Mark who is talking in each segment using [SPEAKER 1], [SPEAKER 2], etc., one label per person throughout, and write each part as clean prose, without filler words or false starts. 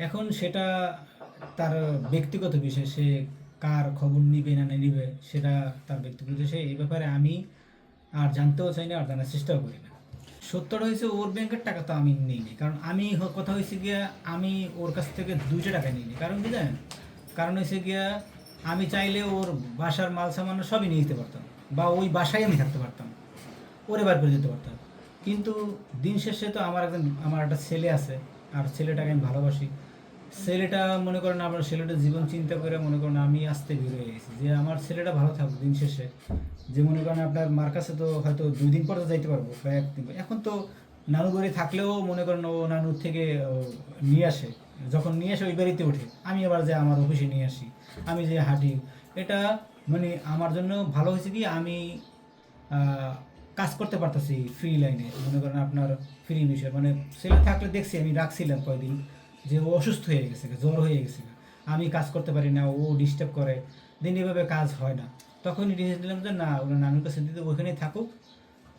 [SPEAKER 1] এখন সেটা তার ব্যক্তিগত বিষয়, সে কার খবর নিবে না নিবে সেটা তার ব্যক্তিগত বিষয়। এই ব্যাপারে আমি আর জানতেও চাই না, আর জানার চেষ্টাও করি না। সত্যটা হয়েছে ওর ব্যাংকের টাকা তো আমি নিইনি, কারণ আমি কথা হয়েছে গিয়া আমি ওর কাছ থেকে 2টা টাকা নিইনি। কারণ কি জানেন, কারণ হয়েছে গিয়া আমি চাইলে ওর বাসার মাল সামান্য সবই নিয়ে যেতে পারতাম, বা ওই বাসায় আমি থাকতে পারতাম, ওরে বার করে দিতে পারতাম। কিন্তু দিন শেষে তো আমার একটা ছেলে আছে, আর ছেলেটাকে আমি ভালোবাসি। ছেলেটা মনে করেন, আমার ছেলেটার জীবন চিন্তা করে মনে করেন আমি আসতে বের হয়ে গেছি যে আমার ছেলেটা ভালো থাকুক দিন শেষে। যে মনে করেন আপনার মার কাছে তো হয়তো 2 দিন পরে যাইতে পারবো বা 1 দিন পর। এখন তো নানু বাড়ি থাকলেও মনে করেন ও নানুর থেকে নিয়ে আসে, যখন নিয়ে আসে ওই বাড়িতে ওঠে, আমি আবার যে আমার অফিসে নিয়ে আসি, আমি যে হাঁটি। এটা মানে আমার জন্য ভালো হয়েছে কি, আমি আহ, কাজ করতে পারতেছি ফ্রি লাইনে, মনে করেন আপনার ফ্রি বিষয়। মানে ছেলে থাকলে দেখছি আমি রাখছিলাম কয়দিন, যে ও অসুস্থ হয়ে গেছে, জ্বর হয়ে গেছে, আমি কাজ করতে পারি না, ও ডিস্টার্ব করে, দিন এভাবে কাজ হয় না। তখনই ডিসিশন নিলাম যে না, ওরা নানুর কাছে দিতে ওখানেই থাকুক,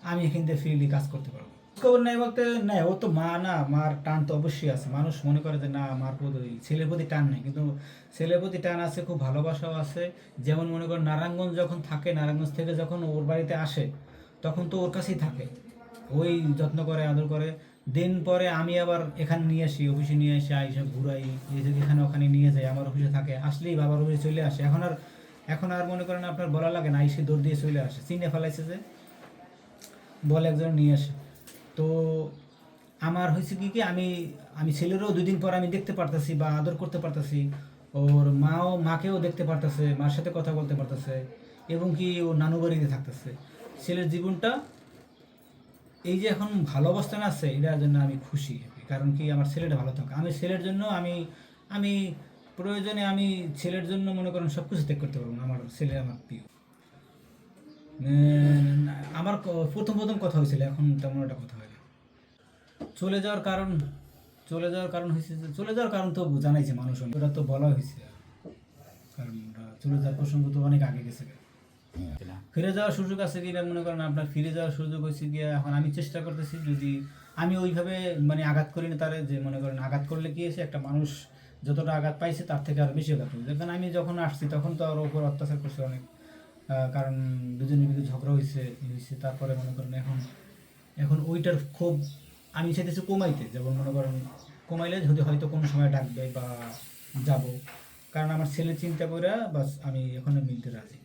[SPEAKER 1] আমি এখান থেকে ফ্রিলি কাজ করতে পারবো। খবর নেই বলতে নেই, ও তো মা না, মার টান তো অবশ্যই আছে। মানুষ মনে করে যে না, মার প্রতি ছেলের প্রতি টান নেই, কিন্তু ছেলের প্রতি টান আছে, খুব ভালোবাসাও আছে। যেমন মনে করেন নারায়ণগঞ্জ যখন থাকে, নারায়ণগঞ্জ থেকে যখন ওর বাড়িতে আসে, তখন তো ওর কাছেই থাকে, ওই যত্ন করে আদর করে। দিন পরে আমি আবার এখানে নিয়ে আসি, অফিসে নিয়ে আসি, আইসা ঘুরাই, এই যে এখানে ওখানে নিয়ে যাই, আমার অফিসে থাকে, আসলেই বাবার অফিসে চলে আসে। এখন আর মনে করেন আপনার বলা লাগে না, আইসে দৌড় দিয়ে চলে আসে, চিনে ফেলাইছে যে বলে একজন নিয়ে আসে। তো আমার হয়েছে কি কি, আমি আমি ছেলেরও 2 দিন পর আমি দেখতে পারতাছি বা আদর করতে পারতাছি, ওর মাকেও দেখতে পারতাছে, মার সাথে কথা বলতে পারতাছে, এবং কি ও নানু বাড়িতে থাকতেছে। ছেলের জীবনটা এই যে এখন ভালো অবস্থানে আছে, এটার জন্য আমি খুশি happy। কারণ কি, আমার ছেলেটা ভালো থাকে, আমি ছেলের জন্য আমি প্রয়োজনে আমি ছেলের জন্য মনে করেন সব কিছু ত্যাগ করতে পারবো না। আমার ছেলে আমার প্রিয়। আমার প্রথম প্রথম কথা হয়েছিল, এখন তেমন একটা কথা হয় না। চলে যাওয়ার কারণ, হয়েছে যে চলে যাওয়ার কারণ তো জানাইছে মানুষ, ওটা তো বলা হয়েছে। কারণ চলে যাওয়ার প্রসঙ্গ তো অনেক আগে গেছে। ফিরে যাওয়ার সুযোগ আছে কিনা, মনে করেন আপনার ফিরে যাওয়ার সুযোগ হয়েছে গিয়া, এখন আমি চেষ্টা করতেছি, যদি আমি ওইভাবে মানে আঘাত করি না তারে, যে মনে করেন আঘাত করলে কি হয়েছে, একটা মানুষ যতটা আঘাত পাইছে তার থেকে আরো বেশি আঘাত পাইছে। যখন আমি যখন আসছি তখন তো আর ওপর অত্যাচার করছে অনেক। কারণ দুজনের ভিতরে ঝগড়া হয়েছে, তারপরে মনে করেন এখন এখন ওইটার ক্ষোভ আমি চাইতেছি কমাইতে, যেমন মনে করেন কমাইলে যদি হয়তো কোনো সময় ডাকবে বা যাব। কারণ আমার ছেলে চিন্তা করে বাস আমি এখন মিলতে রাজি।